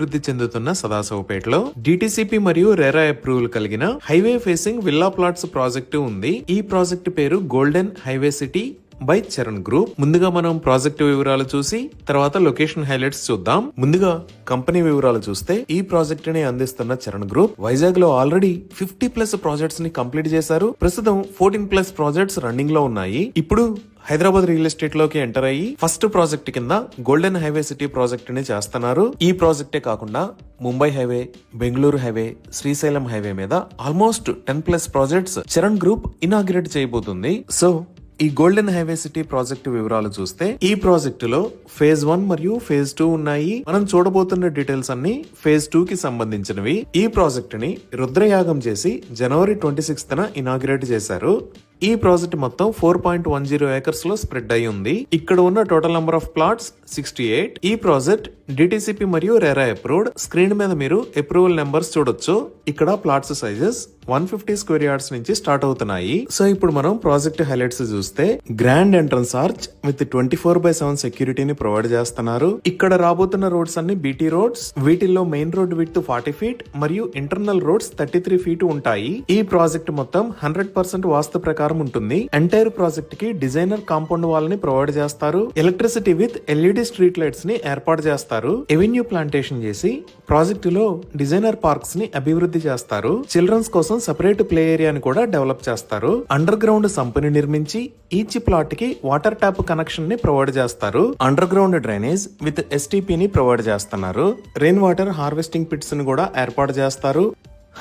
అభివృద్ధి చెందుతున్న సదాశివపేటలో డిటిసిపి మరియు రెరా అప్రూవల్ కలిగిన highway facing villa plots project ఉంది. ఈ ప్రాజెక్టు పేరు golden highway city by Charan group. ముందుగా మనం ప్రాజెక్టు వివరాలు చూసి తర్వాత లొకేషన్ హైలైట్స్ చూద్దాం. ముందుగా కంపెనీ వివరాలు చూస్తే ఈ ప్రాజెక్ట్ ని అందిస్తున్న చరణ్ గ్రూప్ వైజాగ్ లో ఆల్రెడీ 50+ ప్రాజెక్ట్స్ ని కంప్లీట్ చేశారు. ప్రస్తుతం 14+ ప్రాజెక్ట్స్ రన్నింగ్ లో ఉన్నాయి. ఇప్పుడు హైదరాబాద్ రియల్ ఎస్టేట్ లోకి ఎంటర్ అయ్యి ఫస్ట్ ప్రాజెక్ట్ కింద గోల్డెన్ హైవే సిటీ ప్రాజెక్ట్ ని చేస్తున్నారు. ఈ ప్రాజెక్టే కాకుండా Mumbai highway, Bengaluru highway, Srisailam highway మీద almost 10+ projects Charan group inaugurate చేయబోతుంది. సో ఈ గోల్డెన్ హైవే సిటీ ప్రాజెక్టు వివరాలు చూస్తే ఈ ప్రాజెక్టు లో ఫేజ్ 1 మరియు ఫేజ్ 2 ఉన్నాయి. మనం చూడబోతున్న డీటెయిల్స్ అన్ని ఫేజ్ 2 కి సంబంధించినవి. ఈ ప్రాజెక్ట్ ని రుద్రయాగం చేసి జనవరి 26న ఇనాగ్రేట్ చేశారు. ఈ ప్రాజెక్ట్ మొత్తం 4.10 ఏకర్స్ లో స్ప్రెడ్ అయి ఉంది. ఇక్కడ ఉన్న టోటల్ నంబర్ ఆఫ్ ప్లాట్స్ 68. ఈ ప్రాజెక్ట్ డిటిసిపి మరియు రెరా అప్రూవ్డ్. స్క్రీన్ మీద మీరు అప్రూవల్ నెంబర్స్ చూడొచ్చు. ఇక్కడ ప్లాట్స్ సైజెస్ 150 స్క్వేర్ యార్డ్స్ నుంచి స్టార్ట్ అవుతున్నాయి. సో ఇప్పుడు మనం ప్రాజెక్ట్ హైలైట్స్ చూస్తే గ్రాండ్ ఎంట్రన్స్ ఆర్చ్ విత్ 24/7 సెక్యూరిటీని ప్రొవైడ్ చేస్తున్నారు. ఇక్కడ రాబోతున్న రోడ్స్ అన్ని బీటీ రోడ్స్. వీటిల్లో మెయిన్ రోడ్ విడ్త్ 40 ఫీట్ మరియు ఇంటర్నల్ రోడ్స్ 33 ఫీట్ ఉంటాయి. ఈ ప్రాజెక్ట్ మొత్తం 100% వాస్తు ప్రకారం ఉంటుంది. ఎంటైర్ ప్రాజెక్ట్ కి డిజైనర్ కాంపౌండ్ వాల్ ని ప్రొవైడ్ చేస్తారు. Electricity with LED street lights ని ఏర్పాటు చేస్తారు. ఎవెన్యూ ప్లాంటేషన్ చేసి ప్రాజెక్టు లో డిజైనర్ పార్క్స్ ని అభివృద్ధి చేస్తారు. చిల్డ్రన్స్ కోసం సెపరేట్ ప్లే ఏరియాని కూడా డెవలప్ చేస్తారు. అండర్ గ్రౌండ్ సంపుని నిర్మించి ఈచ్ ప్లాట్ కి వాటర్ ట్యాప్ కనెక్షన్ ని ప్రొవైడ్ చేస్తారు. Under ground drainage with STP ని ప్రొవైడ్ చేస్తున్నారు. రెయిన్ వాటర్ హార్వెస్టింగ్ పిట్స్ ని కూడా ఏర్పాటు చేస్తారు.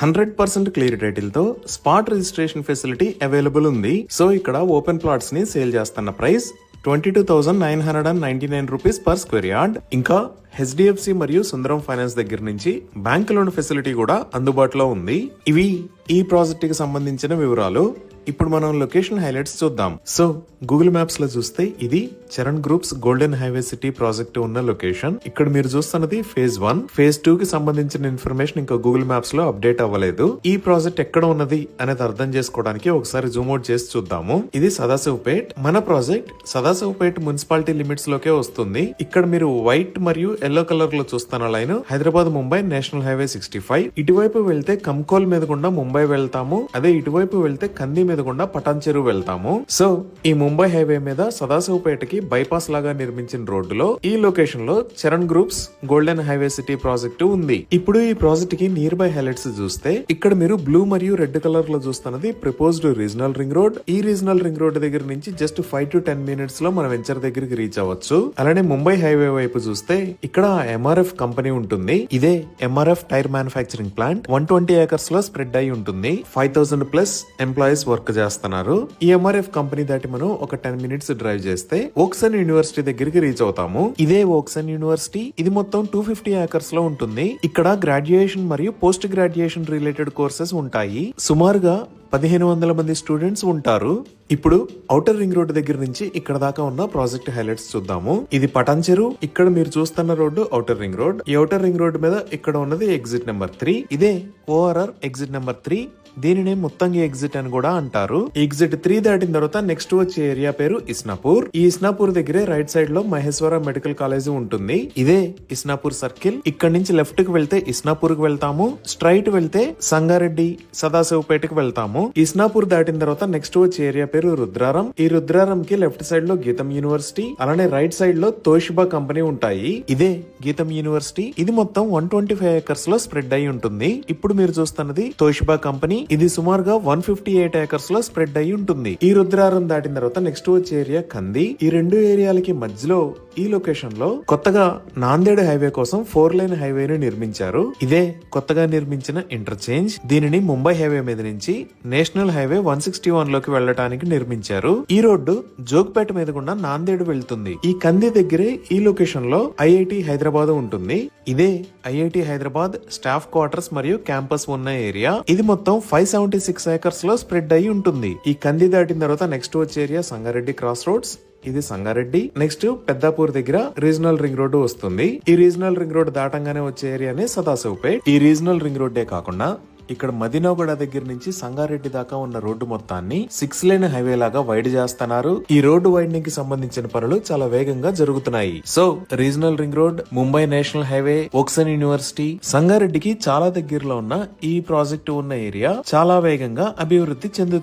100% క్లియర్ టైటిల్ తో స్పాట్ రిజిస్ట్రేషన్ ఫెసిలిటీ అవైలబుల్ ఉంది. సో ఇక్కడ ఓపెన్ ప్లాట్స్ ని సేల్ చేస్తున్న price 22,999 rupees per square yard. ఇంకా హెచ్డిఎఫ్సి మరియు సుందరం ఫైనాన్స్ దగ్గర నుంచి బ్యాంక్ లోన్ ఫెసిలిటీ కూడా అందుబాటులో ఉంది. ఇవి ఈ ప్రాజెక్ట్ కి సంబంధించిన వివరాలు. ఇప్పుడు మనం లొకేషన్ హైలైట్స్ చూద్దాం. సో గూగుల్ మ్యాప్స్ లో చూస్తే ఇది Charan groups golden highway city project ఉన్న లొకేషన్. ఇక్కడ మీరు చూస్తున్నది ఫేజ్ 1. ఫేజ్ 2 కి సంబంధించిన ఇన్ఫర్మేషన్ ఇంకా గూగుల్ మ్యాప్స్ లో అప్డేట్ అవ్వలేదు. ఈ ప్రాజెక్ట్ ఎక్కడ ఉన్నది అనేది అర్థం చేసుకోవడానికి ఒకసారి జూమ్ అవుట్ చేసి చూద్దాము. ఇది సదాశివపేట్. మన ప్రాజెక్ట్ సదాశివపేట్ మున్సిపాలిటీ లిమిట్స్ లోకే వస్తుంది. ఇక్కడ మీరు వైట్ మరియు ఎల్లో కలర్ లో చూస్తున్న line Hyderabad Mumbai national highway 65. ఇటువైపు వెళ్తే కంకోల్ మీద గుండా ముంబై వెళ్తాము. అదే ఇటువైపు వెళ్తే కంది మీద గుండా పటాన్ చెరువు వెళ్తాము. సో ఈ ముంబై హైవే మీద సదాశివపేటకి బైపాస్ లాగా నిర్మించిన రోడ్డులో ఈ లొకేషన్ లో Charan groups golden highway city project ఉంది. ఇప్పుడు ఈ ప్రాజెక్ట్ కి నియర్ బై హైలైట్స్ చూస్తే ఇక్కడ మీరు బ్లూ మరియు రెడ్ కలర్ లో చూస్తున్నది ప్రపోజ్డ్ రీజనల్ రింగ్ రోడ్. ఈ రీజనల్ రింగ్ రోడ్ దగ్గర నుంచి జస్ట్ 5 to 10 మినిట్స్ లో మన వెంచర్ దగ్గరికి రీచ్ అవ్వచ్చు. అలానే ముంబై హైవే వైపు చూస్తే ఇక్కడ ఎంఆర్ఎఫ్ కంపెనీ ఉంటుంది. ఇదే MRF tyre manufacturing plant 120 acres లో స్ప్రెడ్ అయి ఉంటుంది. 5,000+ ఎంప్లాయీస్ వర్క్ చేస్తున్నారు. ఈ ఎంఆర్ఎఫ్ కంపెనీ దాటి మనం ఒక 10 మినిట్స్ డ్రైవ్ చేస్తే ఓక్సన్ యూనివర్సిటీ దగ్గరికి రీచ్ అవుతాము. ఇదే ఓక్సన్ యూనివర్సిటీ. ఇది మొత్తం 250 ఏకర్స్ లో ఉంటుంది. ఇక్కడ గ్రాడ్యుయేషన్ మరియు పోస్ట్ గ్రాడ్యుయేషన్ రిలేటెడ్ కోర్సెస్ ఉంటాయి. సుమారుగా 1,500 మంది స్టూడెంట్స్ ఉంటారు. ఇప్పుడు ఔటర్ రింగ్ రోడ్ దగ్గర నుంచి ఇక్కడ దాకా ఉన్న ప్రాజెక్ట్ హైలైట్స్ చూద్దాము. ఇది పటాన్ చెరువు. ఇక్కడ మీరు చూస్తున్న రోడ్డు ఔటర్ రింగ్ రోడ్. ఈ ఔటర్ రింగ్ రోడ్ మీద ఇక్కడ ఉన్నది ఎగ్జిట్ నెంబర్ 3. ఇదే ఓఆర్ఆర్ ఎగ్జిట్ నెంబర్ 3. దీనినే ముత్తంగి ఎగ్జిట్ అని కూడా అంటారు. ఎగ్జిట్ 3 దాటిన తర్వాత నెక్స్ట్ వచ్చే ఏరియా పేరు ఇస్నాపూర్. ఈ ఇస్నాపూర్ దగ్గరే రైట్ సైడ్ లో మహేశ్వర మెడికల్ కాలేజ్ ఉంటుంది. ఇదే ఇస్నాపూర్ సర్కిల్. ఇక్కడ నుంచి లెఫ్ట్ కి వెళ్తే ఇస్నాపూర్ కి వెళ్తాము. స్ట్రైట్ వెళ్తే సంగారెడ్డి సదాశివపేటకి వెళ్తాము. ఇస్నాపూర్ దాటిన తర్వాత నెక్స్ట్ వచ్చే ఏరియా పేరు రుద్రారం. ఈ రుద్రారం కి లెఫ్ట్ సైడ్ లో గీతం యూనివర్సిటీ, అలానే రైట్ సైడ్ లో తోషిబా కంపెనీ ఉంటాయి. ఇదే గీతం యూనివర్సిటీ. ఇది మొత్తం 125 ఏకర్స్ లో స్ప్రెడ్ అయి ఉంటుంది. ఇప్పుడు మీరు చూస్తున్నది తోషిబా కంపెనీ. ఇది సుమారుగా 158 ఏకర్స్ లో స్ప్రెడ్ అయి ఉంటుంది. ఈ రుద్రారం దాటిన తర్వాత నెక్స్ట్ వచ్చే ఏరియా కంది. ఈ రెండు ఏరియాలకి మధ్యలో ఈ లొకేషన్ లో కొత్తగా నాందేడ్ హైవే కోసం 4 లైన్ హైవేని నిర్మించారు. ఇదే కొత్తగా నిర్మించిన ఇంటర్చేంజ్. దీనిని ముంబై హైవే మీద నుంచి నేషనల్ హైవే 161 లోకి వెళ్లడానికి నిర్మించారు. ఈ రోడ్డు జోగ్పేట మీద గుండా నాందేడ్ వెళ్తుంది. ఈ కంది దగ్గరే ఈ లొకేషన్ లో ఐఐటి హైదరాబాద్ ఉంటుంది. ఇదే ఐఐటి హైదరాబాద్ స్టాఫ్ క్వార్టర్స్ మరియు క్యాంపస్ ఉన్న ఏరియా. ఇది మొత్తం 576 ఏకర్స్ లో స్ప్రెడ్ అయి ఉంటుంది. ఈ కంది దాటిన తర్వాత నెక్స్ట్ వచ్చే ఏరియా సంగారెడ్డి క్రాస్ రోడ్స్. ఇది సంగారెడ్డి. నెక్స్ట్ పెద్దాపూర్ దగ్గర రీజనల్ రింగ్ రోడ్డు వస్తుంది. ఈ రీజనల్ రింగ్ రోడ్ దాటంగానే వచ్చే ఏరియానే సదాశివపేట్. ఈ రీజనల్ రింగ్ రోడ్డే కాకుండా ఇక్కడ మదినగూడ దగ్గర నుంచి సంగారెడ్డి దాకా ఉన్న రోడ్డు మొత్తాన్ని 6 లేన్ హైవే లాగా వైడ్ చేస్తున్నారు. ఈ రోడ్డు వైడనింగ్ కి సంబంధించిన పనులు చాలా వేగంగా జరుగుతున్నాయి. So regional ring road, Mumbai national highway, Woxsen university, సంగారెడ్డికి చాలా దగ్గరలో ఉన్న ఈ ప్రాజెక్టు ఉన్న ఏరియా చాలా వేగంగా అభివృద్ధి చెందుతుంది.